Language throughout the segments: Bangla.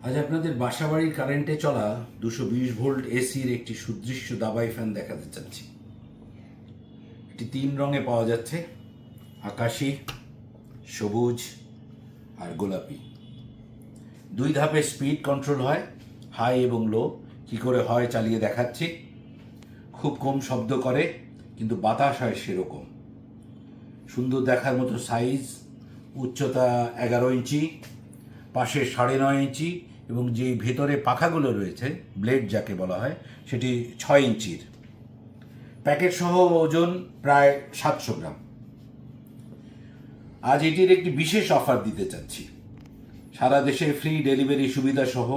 আজ আপনাদের বাসাবাড়ির কারেন্টে চলা 220 ভোল্ট এসির একটি সুদৃশ্য দাবাই ফ্যান দেখাতে চাচ্ছি। এটি 3 রঙে পাওয়া যাচ্ছে, আকাশি, সবুজ আর গোলাপি। 2 ধাপে স্পিড কন্ট্রোল হয়, হাই এবং লো। কী করে হয় চালিয়ে দেখাচ্ছি। খুব কম শব্দ করে, কিন্তু বাতাস হয় সেরকম। সুন্দর দেখার মতো সাইজ, উচ্চতা 11 ইঞ্চি, পাশে 9.5 ইঞ্চি, এবং যে ভেতরে পাখাগুলো রয়েছে, ব্লেড যাকে বলা হয়, সেটি 6 ইঞ্চির। প্যাকেট সহ ওজন প্রায় 700 গ্রাম। আজ এটির একটি বিশেষ অফার দিতে চাচ্ছি। সারা দেশে ফ্রি ডেলিভারি সুবিধা সহ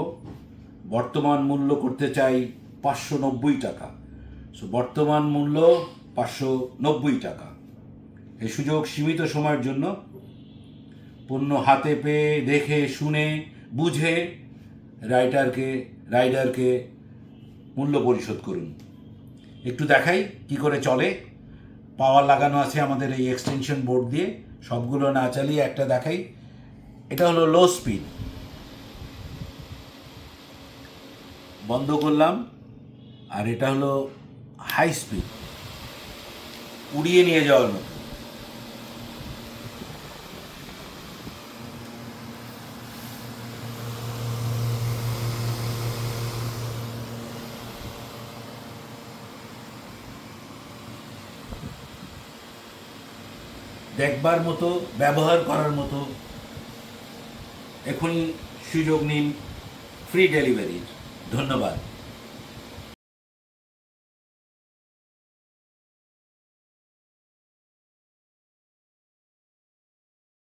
বর্তমান মূল্য করতে চাই 590 টাকা। বর্তমান মূল্য 590 টাকা। এই সুযোগ সীমিত সময়ের জন্য। পণ্য হাতে পেয়ে, দেখে, শুনে, বুঝে রাইডারকে মূল্য পরিশোধ করুন। একটু দেখাই কি করে চলে। পাওয়ার লাগানো আছে আমাদের এই এক্সটেনশন বোর্ড দিয়ে। সবগুলো না চালিয়ে একটা দেখাই। এটা হলো লো স্পিড, বন্ধ করলাম। আর এটা হলো হাই স্পিড, উড়িয়ে নিয়ে যাওয়ার মতো। দেখবার মতো, ব্যবহার করার মতো। এখনই সুযোগ নিন ফ্রি ডেলিভারির। ধন্যবাদ।